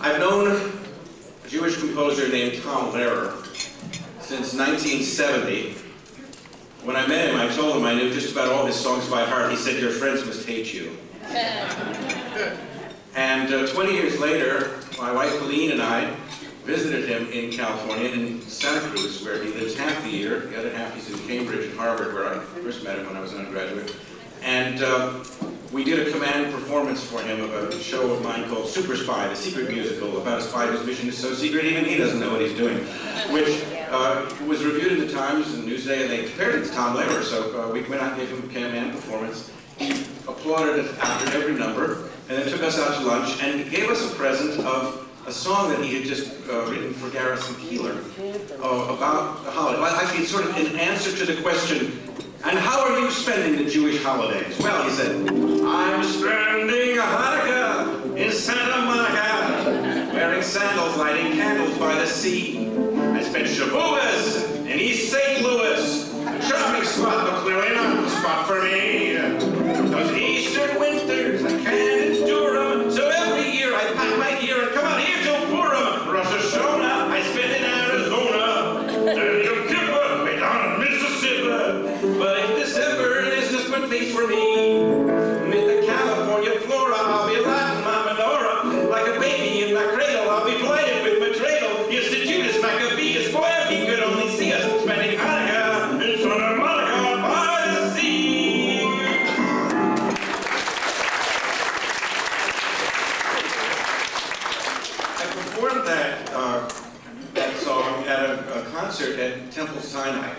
I've known a Jewish composer named Tom Lehrer since 1970. When I met him, I told him I knew just about all his songs by heart. He said, "Your friends must hate you." And 20 years later, my wife Helene and I visited him in California, in Santa Cruz, where he lives half the year. The other half he's in Cambridge and Harvard, where I first met him when I was an undergraduate. And we did a command performance for him of a show of mine called Super Spy, the secret musical about a spy whose mission is so secret even he doesn't know what he's doing, which was reviewed in the Times and Newsday, and they compared it to Tom Lehrer. So we went out and gave him a command performance. He applauded it after every number, and then took us out to lunch and gave us a present of a song that he had just written for Garrison Keillor about the holiday. Well, actually, it's sort of an answer to the question, and how are you spending the Jewish holidays? Well, he said, I'm spending a Hanukkah in Santa Monica, wearing sandals, lighting candles by the sea. I spent Shavuos in East St. Louis, a shopping spot, but clearly not the spot for me. Those Eastern winters, I can't endure them, so every year I pack my gear and come out here till Purim. Rosh Hashanah, I spend in Arizona. There's Yom Kippur, way down in Mississippi. But in December, there's just one place for me. Mid the California flora, I'll be Latin my menorah. Like a baby in my cradle, I'll be blinded with my dreidel. Yes, the Judas Maccabeus, boy, if he could only see us spending Hanukkah in Santa Monica by the sea. I performed that song at a concert at Temple Sinai.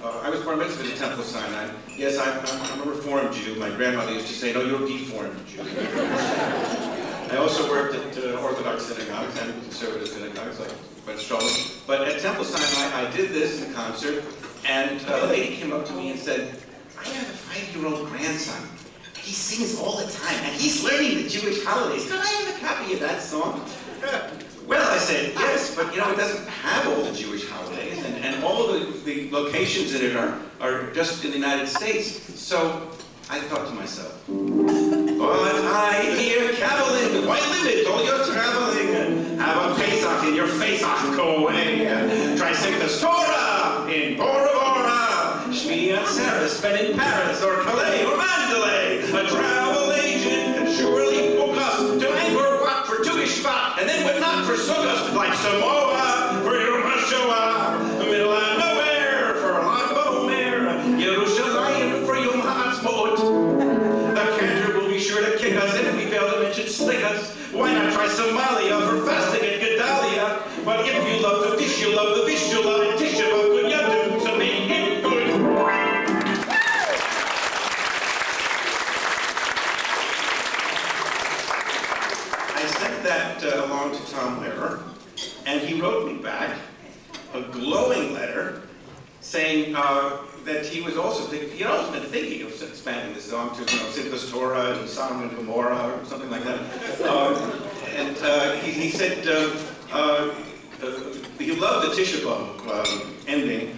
I was bar mitzvahed at Temple Sinai. Yes, I'm a Reformed Jew. My grandmother used to say, no, you're a deformed Jew. I also worked at Orthodox synagogues and conservative synagogues like Ben Sholem. But at Temple Sinai, I did this in a concert, and a lady came up to me and said, I have a 5-year-old grandson. He sings all the time, and he's learning the Jewish holidays. Could I have a copy of that song? Well, I said, yes, but you know, it doesn't have all the Jewish holidays, and all the locations in it are just in the United States. So I thought to myself, but I hear cavilling, why limit all your traveling? Have a Pesach in your face, go away. Try Simchas Torah in Bora Bora. Shmini Atzeret spent in Paris or Calais or Mandalay. A travel agent can surely book us to Angkor Wat for Tu B'Shvat, and then but not for Sukkot, like Samoa for Yom HaShoah, the middle of nowhere for Lag BaOmer, Yerushalayim for Yom HaAtzmaut. The cantor will be sure to kick us if we fail to mention Slichas. Why not try Somalia for fasting at Gedalia? Well, if you love the fish, you love the Vishula and Tisha B'Av Goot Yuntif, so make it good. I sent that along to Tom Lehrer, and he wrote me back a glowing letter saying that he was also he had also been thinking of expanding the song to, you know, Simchas Torah and Sodom and Gomorrah or something like that. He said he loved the Tisha B'Av ending.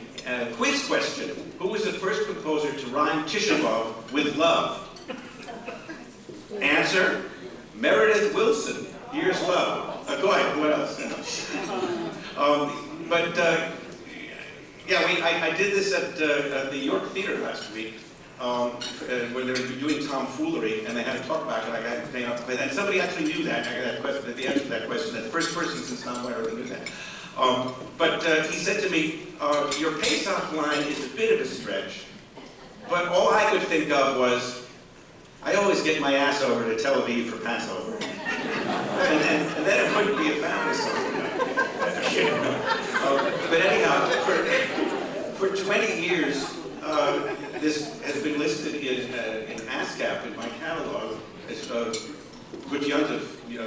Quiz question: who was the first composer to rhyme Tisha B'Av with love? Answer: Meredith Willson. Here's love. Go ahead. What else? Yeah, I did this at the York Theater last week when they were doing Tomfoolery, and they had a talk back, and I got to up to play that. And somebody actually knew that. I got that question, the answer to that question. That's the first person since Tom Lehrer who knew that. But he said to me, your Pesach line is a bit of a stretch, but all I could think of was, I always get my ass over to Tel Aviv for Passover. and then it wouldn't be a family song. But anyhow, for 20 years, this has been listed in ASCAP in my catalog as Goot Yuntif,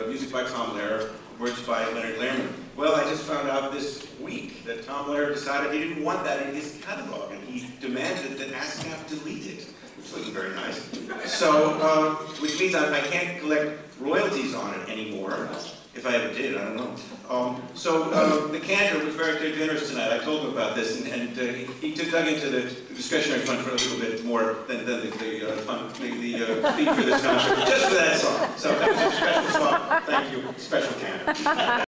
music by Tom Lehrer, words by Leonard Lehrman. Well, I just found out this week that Tom Lehrer decided he didn't want that in his catalog, and he demanded that ASCAP delete it, which wasn't very nice. So, which means I can't collect royalties on it anymore. If I ever did, I don't know. The cantor was very generous tonight. I told him about this, and he dug into the discretionary fund for a little bit more than the fee for this concert, just for that song. So that was a special song. Thank you, special canon.